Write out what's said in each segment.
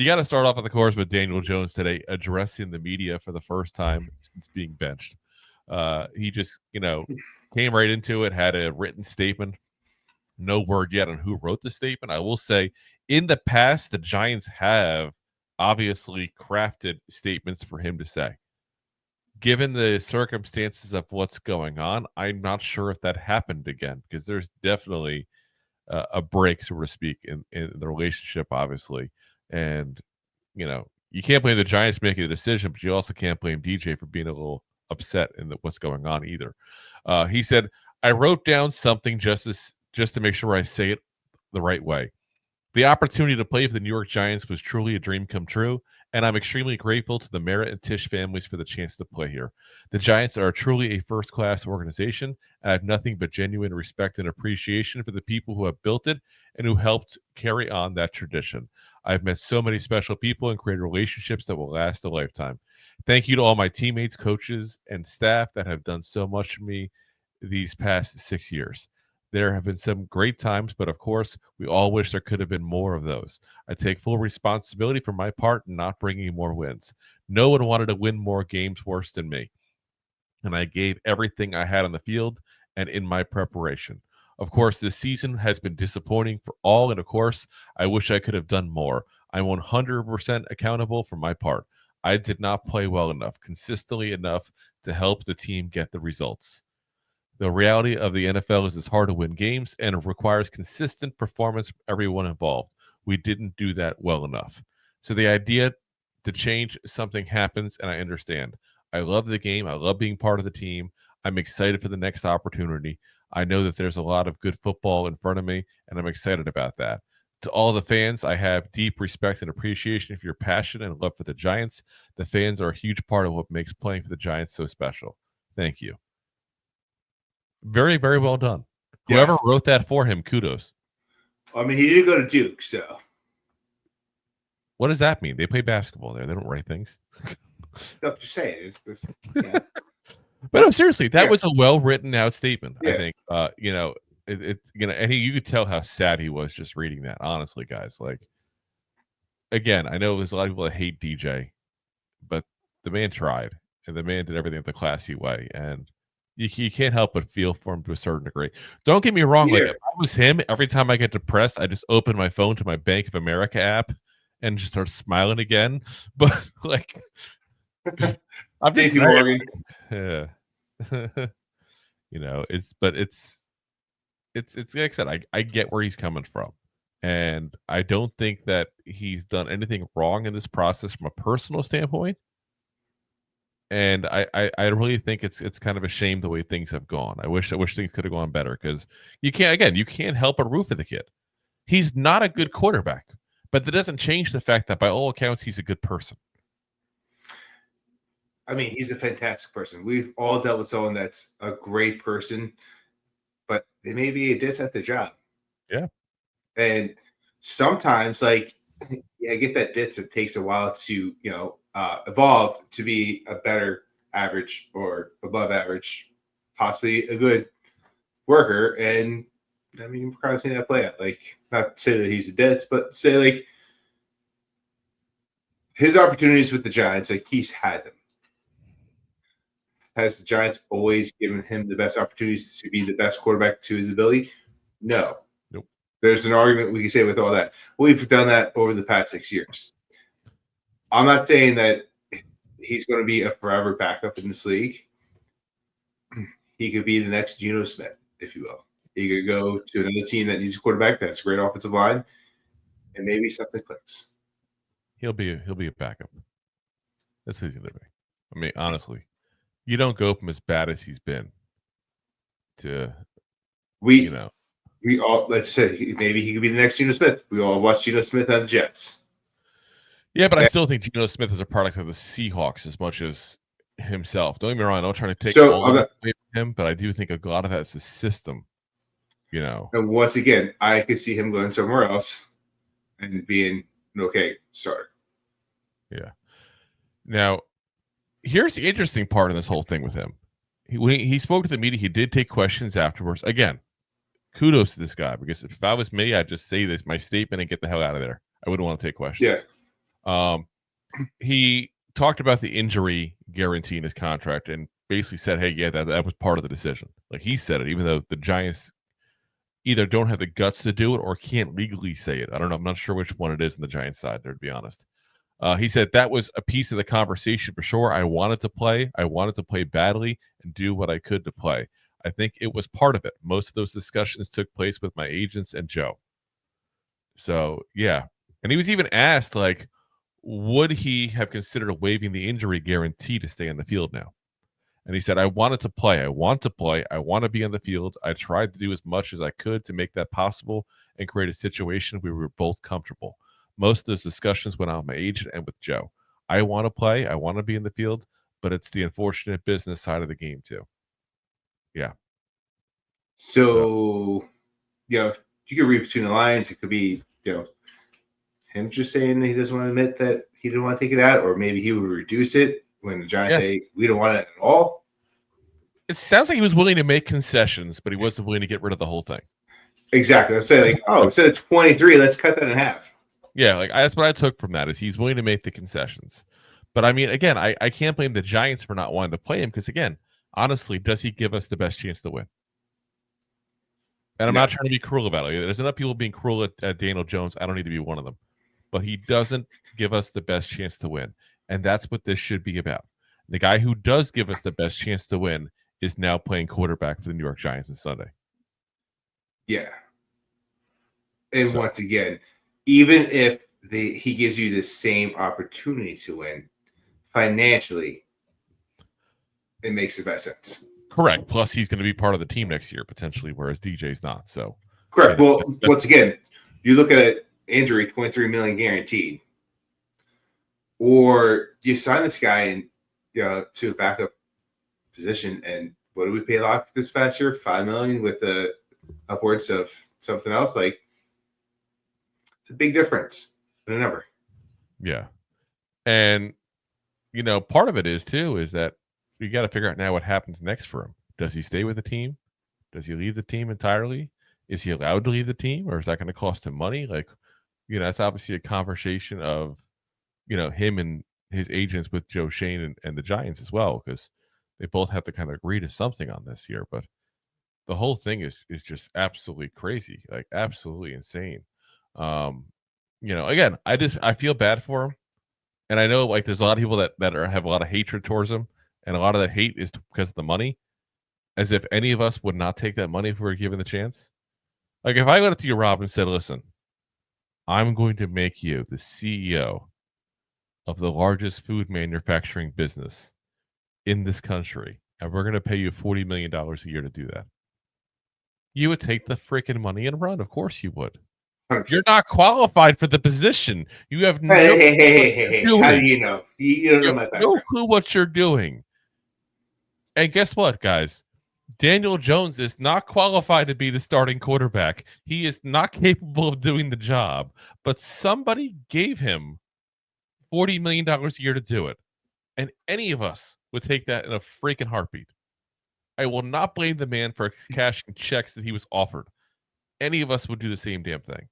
You got to start off, of course, with Daniel Jones today addressing the media for the first time since being benched. He just, came right into it, had a written statement. No word yet on who wrote the statement. I will say, in the past, the Giants have obviously crafted statements for him to say. Given the circumstances of what's going on, I'm not sure if that happened again because there's definitely a break, so to speak, in the relationship, obviously. And, you can't blame the Giants making the decision, but you also can't blame DJ for being a little upset in what's going on either. He said, I wrote down something just to make sure I say it the right way. The opportunity to play for the New York Giants was truly a dream come true, and I'm extremely grateful to the Merritt and Tisch families for the chance to play here. The Giants are truly a first-class organization, and I have nothing but genuine respect and appreciation for the people who have built it and who helped carry on that tradition. I've met so many special people and created relationships that will last a lifetime. Thank you to all my teammates, coaches, and staff that have done so much for me these past 6 years. There have been some great times, but of course, we all wish there could have been more of those. I take full responsibility for my part in not bringing more wins. No one wanted to win more games worse than me, and I gave everything I had on the field and in my preparation. Of course, this season has been disappointing for all, and of course, I wish I could have done more. I'm 100% accountable for my part. I did not play well enough, consistently enough to help the team get the results. The reality of the NFL is it's hard to win games and it requires consistent performance from everyone involved. We didn't do that well enough. So the idea to change something happens, and I understand. I love the game. I love being part of the team. I'm excited for the next opportunity. I know that there's a lot of good football in front of me, and I'm excited about that. To all the fans, I have deep respect and appreciation for your passion and love for the Giants. The fans are a huge part of what makes playing for the Giants so special. Thank you. Very, very well done. Whoever Yes. wrote that for him, kudos. I mean, he did go to Duke, so. What does that mean? They play basketball there. They don't write things. I'm just saying. Yeah. But no, seriously, that was a well written out statement. Yeah. I think, and you could tell how sad he was just reading that. Honestly, guys, like, again, I know there's a lot of people that hate DJ, but the man tried, and the man did everything the classy way, and you can't help but feel for him to a certain degree. Don't get me wrong. Like, if I was him, every time I get depressed, I just open my phone to my Bank of America app and just start smiling again. But like, I'm just saying, yeah. It's like I said, I get where he's coming from. And I don't think that he's done anything wrong in this process from a personal standpoint. And I really think it's kind of a shame the way things have gone. I wish things could have gone better because you can't help but root for the kid. He's not a good quarterback, but that doesn't change the fact that by all accounts he's a good person. I mean, he's a fantastic person. We've all dealt with someone that's a great person, but they may be a diss at their job. Yeah. And sometimes, like, I get that ditz. It takes a while to, evolve to be a better average or above average, possibly a good worker. And I mean, we're kind of seeing that play out. Like, not to say that he's a ditz, but say like his opportunities with the Giants, like he's had them. Has the Giants always given him the best opportunities to be the best quarterback to his ability? No. Nope. There's an argument we can say with all that. We've done that over the past 6 years. I'm not saying that he's going to be a forever backup in this league. He could be the next Geno Smith, if you will. He could go to another team that needs a quarterback that's a great offensive line, and maybe something clicks. He'll be a backup. That's who he's going to be. I mean, honestly, you don't go from as bad as he's been to we all, let's say maybe he could be the next Geno Smith. We all watched Geno Smith on the Jets. Yeah, but I still think Geno Smith is a product of the Seahawks as much as himself. Don't get me wrong. I'm not trying to take all away from him, but I do think a lot of that's the system, And once again, I could see him going somewhere else and being an okay starter. Yeah. Now, here's the interesting part of this whole thing with him. When he spoke to the media, he did take questions afterwards. Again, kudos to this guy, because if I was me, I'd just say this, my statement, and get the hell out of there. I wouldn't want to take questions. Yeah. He talked about the injury guarantee in his contract and basically said, hey, yeah, that was part of the decision. Like he said it, even though the Giants either don't have the guts to do it or can't legally say it. I don't know. I'm not sure which one it is on the Giants side there, to be honest. He said that was a piece of the conversation for sure. I wanted to play. I wanted to play badly and do what I could to play. I think it was part of it. Most of those discussions took place with my agents and Joe. So, yeah. And he was even asked, like, would he have considered waiving the injury guarantee to stay on the field now? And he said, I wanted to play. I want to play. I want to be on the field. I tried to do as much as I could to make that possible and create a situation where we were both comfortable. Most of those discussions went on with my agent and with Joe. I want to play. I want to be in the field, but it's the unfortunate business side of the game, too. Yeah. So, you could read between the lines. It could be, him just saying that he doesn't want to admit that he didn't want to take it out, or maybe he would reduce it when the Giants say we don't want it at all. It sounds like he was willing to make concessions, but he wasn't willing to get rid of the whole thing. Exactly. I'd say, like, instead of 23, let's cut that in half. Yeah, like that's what I took from that is he's willing to make the concessions. But I mean, again, I can't blame the Giants for not wanting to play him because, again, honestly, does he give us the best chance to win? And I'm not trying to be cruel about it. There's enough people being cruel at Daniel Jones. I don't need to be one of them. But he doesn't give us the best chance to win. And that's what this should be about. The guy who does give us the best chance to win is now playing quarterback for the New York Giants on Sunday. Yeah. And once again, even if he gives you the same opportunity to win financially, it makes the best sense. Correct. Plus, he's going to be part of the team next year, potentially, whereas DJ's not. So, correct. Well, once again, you look at an injury, $23 million guaranteed, or you sign this guy in, to a backup position, and what did we pay Locke this past year? $5 million with the upwards of something else. Like, it's a big difference in a number. Yeah, and part of it is too is that you got to figure out now what happens next for him. Does he stay with the team? Does he leave the team entirely? Is he allowed to leave the team, or is that going to cost him money? Like, that's obviously a conversation of, him and his agents with Joe Shane and the Giants as well, because they both have to kind of agree to something on this here. But the whole thing is just absolutely crazy, like absolutely insane. Again, I feel bad for him, and I know like there's a lot of people that have a lot of hatred towards him. And a lot of that hate is because of the money, as if any of us would not take that money if we were given the chance. Like if I went up to you, Rob, and said, listen, I'm going to make you the CEO of the largest food manufacturing business in this country, and we're going to pay you $40 million a year to do that. You would take the freaking money and run. Of course you would. 100%. You're not qualified for the position. You have no clue. How do you know? You don't know my background. No clue what you're doing. And guess what, guys? Daniel Jones is not qualified to be the starting quarterback. He is not capable of doing the job, but somebody gave him $40 million a year to do it. And any of us would take that in a freaking heartbeat. I will not blame the man for cashing checks that he was offered. Any of us would do the same damn thing.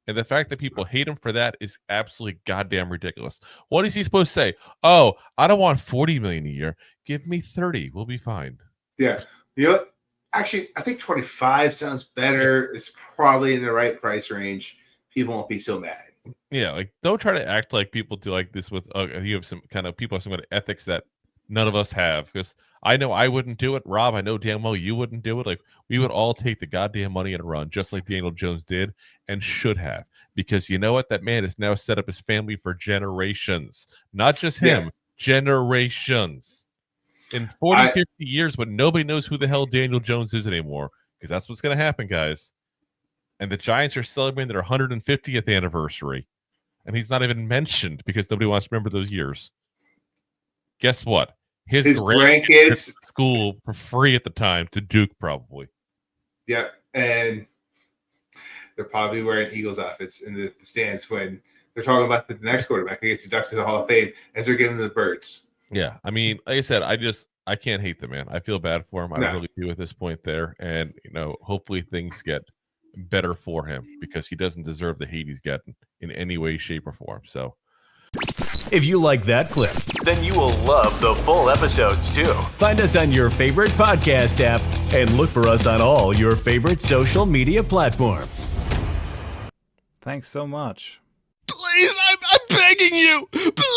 And the fact that people hate him for that is absolutely goddamn ridiculous. What is he supposed to say? Oh, I don't want $40 million a year. Give me 30. We'll be fine. Yeah. You know what? Actually, I think 25 sounds better. Yeah. It's probably in the right price range. People won't be so mad. Yeah, like don't try to act like people do like this with you have some kind of people have some kind of ethics that none of us have. Because I know I wouldn't do it. Rob, I know damn well you wouldn't do it. Like we would all take the goddamn money and run, just like Daniel Jones did and should have. Because you know what? That man has now set up his family for generations. Not just him, generations. In 40, 50 years when nobody knows who the hell Daniel Jones is anymore. Because that's what's going to happen, guys. And the Giants are celebrating their 150th anniversary. And he's not even mentioned because nobody wants to remember those years. Guess what? His grandkids school for free at the time to Duke, probably. Yep. And they're probably wearing Eagles outfits in the stands when they're talking about the next quarterback who gets inducted to the Hall of Fame as they're giving the birds. Yeah. I mean, like I said, I can't hate the man. I feel bad for him. I really do at this point there. And, hopefully things get better for him because he doesn't deserve the hate he's getting in any way, shape, or form. So If you like that clip, then you will love the full episodes too. Find us on your favorite podcast app and look for us on all your favorite social media platforms. Thanks so much. Please, I'm begging you. Please.